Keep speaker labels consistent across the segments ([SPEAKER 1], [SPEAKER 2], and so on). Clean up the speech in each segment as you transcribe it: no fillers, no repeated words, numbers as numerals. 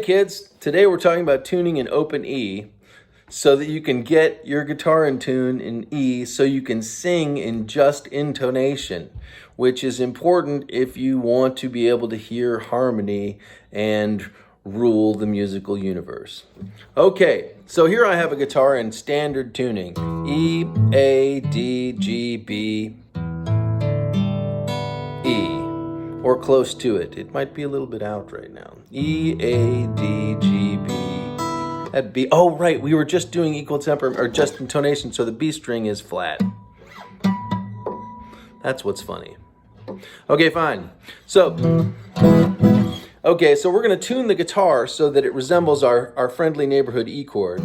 [SPEAKER 1] Kids, today we're talking about tuning in open E so that you can get your guitar in tune in E so you can sing in just intonation, which is important if you want to be able to hear harmony and rule the musical universe. Okay, so here I have a guitar in standard tuning. E, A, D, G, B, E. Or close to it. It might be a little bit out right now. E, A, D, G, B. That B. Oh, right. We were just doing equal temper or just intonation, so the B string is flat. That's what's funny. Okay, fine. So we're going to tune the guitar so that it resembles our friendly neighborhood E chord.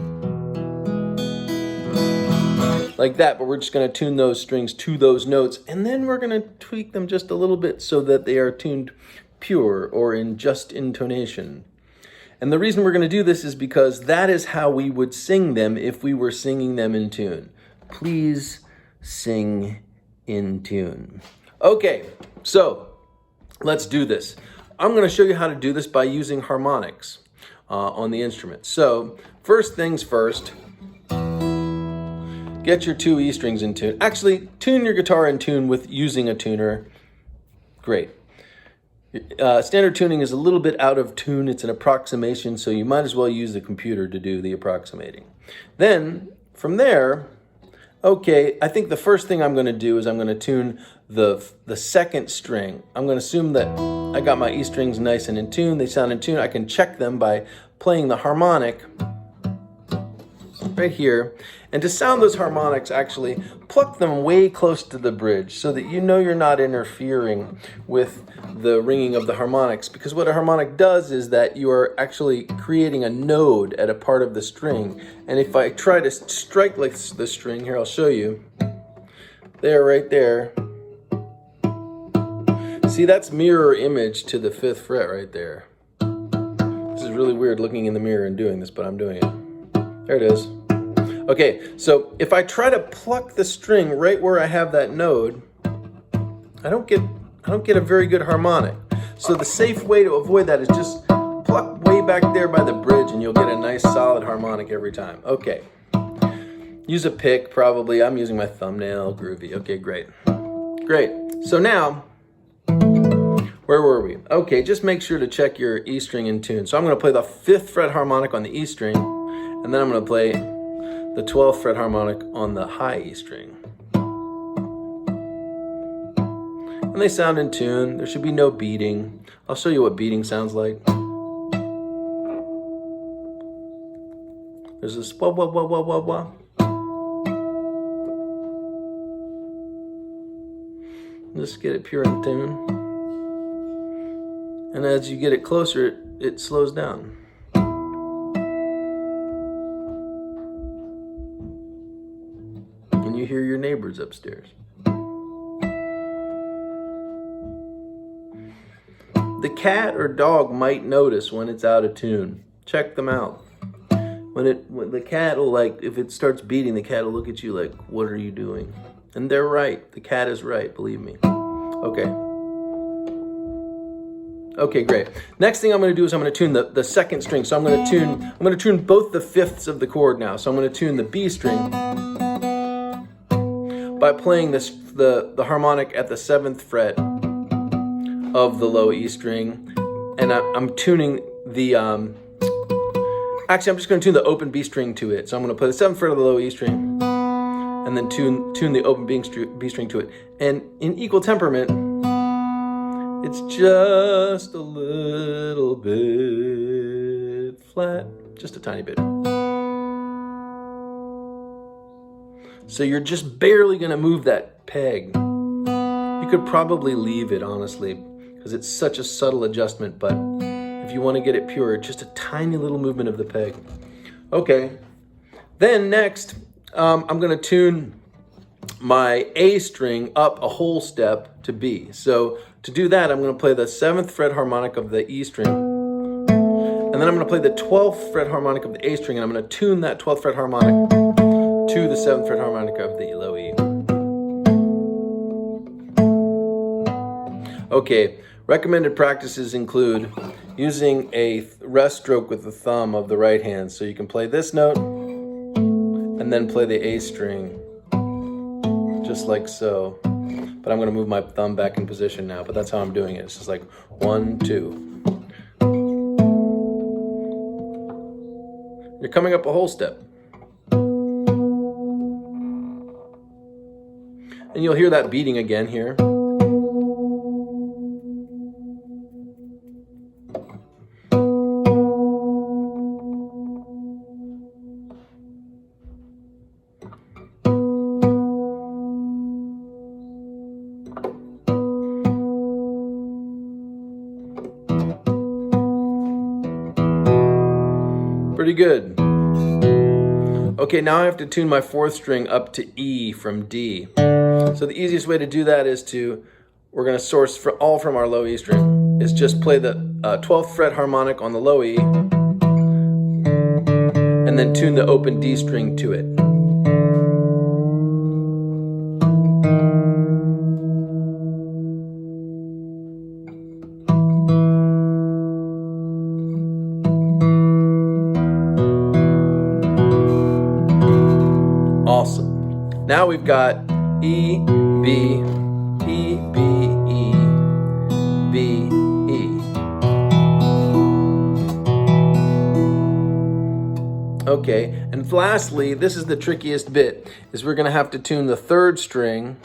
[SPEAKER 1] Like that, but we're just going to tune those strings to those notes, and then we're going to tweak them just a little bit so that they are tuned pure or in just intonation. And the reason we're going to do this is because that is how we would sing them if we were singing them in tune. Please sing in tune. Okay, so let's do this. I'm going to show you how to do this by using harmonics on the instrument. So first things first, get your two E strings in tune. Actually, tune your guitar in tune with using a tuner. Great. Standard tuning is a little bit out of tune. It's an approximation, so you might as well use the computer to do the approximating. Then, from there, okay, I think the first thing I'm going to do is I'm going to tune the second string. I'm going to assume that I got my E strings nice and in tune. They sound in tune. I can check them by playing the harmonic right here. And to sound those harmonics, actually pluck them way close to the bridge so that you know you're not interfering with the ringing of the harmonics, because what a harmonic does is that you are actually creating a node at a part of the string. And if I try to strike like the string here, I'll show you. There, right there. See, that's mirror image to the 5th fret right there. This is really weird looking in the mirror and doing this, but I'm doing it. There it is. Okay, so if I try to pluck the string right where I have that node, I don't get a very good harmonic. So the safe way to avoid that is just pluck way back there by the bridge and you'll get a nice solid harmonic every time. Okay. Use a pick probably. I'm using my thumbnail. Groovy. Okay, great. Great. So now, where were we? Okay, just make sure to check your E string in tune. So I'm going to play the 5th fret harmonic on the E string, and then I'm going to play the 12th fret harmonic on the high E string. And they sound in tune. There should be no beating. I'll show you what beating sounds like. There's this wah wah wah wah wah wah. Just get it pure in tune. And as you get it closer, it slows down. And you hear your neighbors upstairs. The cat or dog might notice when it's out of tune. Check them out. When the cat will, like, if it starts beating, the cat will look at you like, what are you doing? And they're right. The cat is right, believe me. Okay. Okay, great. Next thing I'm going to do is I'm going to tune the second string. So I'm going to tune both the fifths of the chord now. So I'm going to tune the B string by playing the harmonic at the 7th fret of the low E string, and I'm tuning the actually I'm just going to tune the open B string to it. So I'm going to play the 7th fret of the low E string, and then tune the open B string to it. And in equal temperament, it's just a little bit flat, just a tiny bit. So you're just barely going to move that peg. You could probably leave it, honestly, because it's such a subtle adjustment, but if you want to get it pure, just a tiny little movement of the peg. Okay, then next, I'm going to tune my A string up a whole step to B. So to do that, I'm going to play the 7th fret harmonic of the E string, and then I'm going to play the 12th fret harmonic of the A string, and I'm going to tune that 12th fret harmonic to the 7th fret harmonic of the low E. Okay, recommended practices include using a rest stroke with the thumb of the right hand. So you can play this note and then play the A string, just like so. But I'm going to move my thumb back in position now, but that's how I'm doing it. It's just like 1, 2. You're coming up a whole step. And you'll hear that beating again here. Pretty good. Okay, now I have to tune my 4th string up to E from D. So the easiest way to do that is we're going to source all from our low E string. Is just play the 12th fret harmonic on the low E, and then tune the open D string to it. Awesome. Now we've got E, B, E, B, E, B, E. Okay, and lastly, this is the trickiest bit, is we're going to have to tune the 3rd string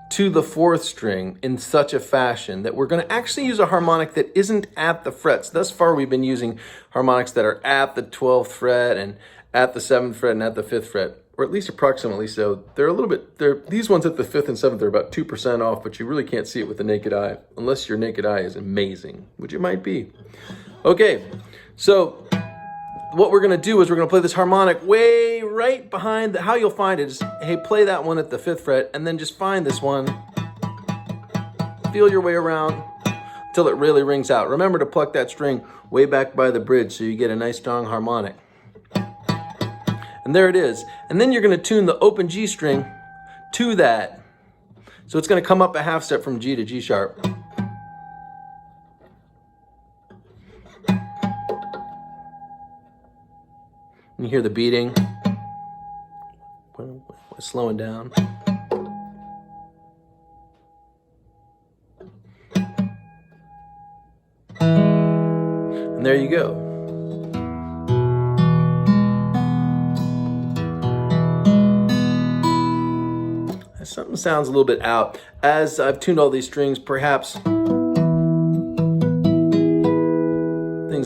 [SPEAKER 1] to the 4th string in such a fashion that we're going to actually use a harmonic that isn't at the frets. Thus far, we've been using harmonics that are at the 12th fret and at the 7th fret and at the 5th fret, or at least approximately so. They're a little bit, these ones at the 5th and 7th are about 2% off, but you really can't see it with the naked eye, unless your naked eye is amazing, which it might be. Okay, so what we're gonna do is we're gonna play this harmonic way right behind, how you'll find it is, hey, play that one at the 5th fret, and then just find this one, feel your way around until it really rings out. Remember to pluck that string way back by the bridge so you get a nice strong harmonic. And there it is. And then you're going to tune the open G string to that. So it's going to come up a half step from G to G sharp. You hear the beating. Slowing down. And there you go. Something sounds a little bit out. As I've tuned all these strings, perhaps things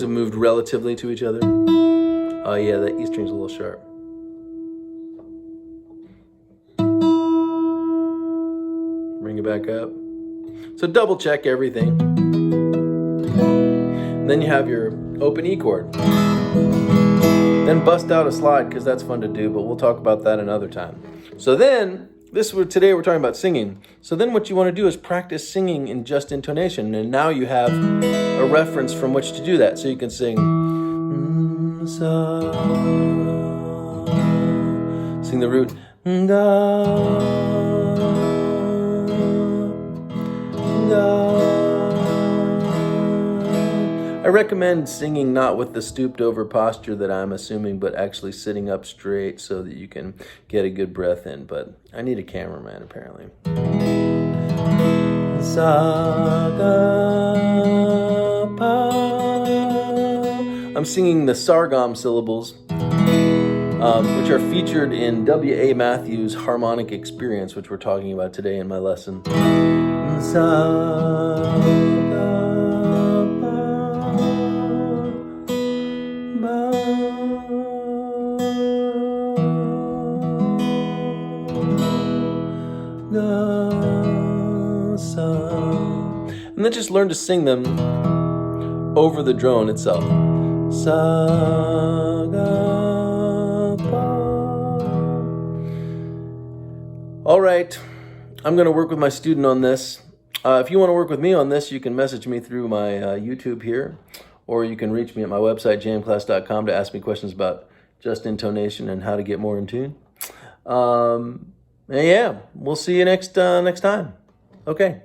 [SPEAKER 1] have moved relatively to each other. Oh yeah, that E string's a little sharp. Bring it back up. So double check everything. And then you have your open E chord. Then bust out a slide, because that's fun to do, but we'll talk about that another time. So then, today we're talking about singing. So then what you want to do is practice singing in just intonation. And now you have a reference from which to do that. So you can sing, sing the root, I recommend singing not with the stooped over posture that I'm assuming, but actually sitting up straight so that you can get a good breath in. But I need a cameraman apparently. I'm singing the sargam syllables, which are featured in W.A. Matthews' Harmonic Experience, which we're talking about today in my lesson. And then just learn to sing them over the drone itself. All right, I'm going to work with my student on this. If you want to work with me on this, you can message me through my YouTube here, or you can reach me at my website, jamclass.com, to ask me questions about just intonation and how to get more in tune. And yeah, we'll see you next time. Okay.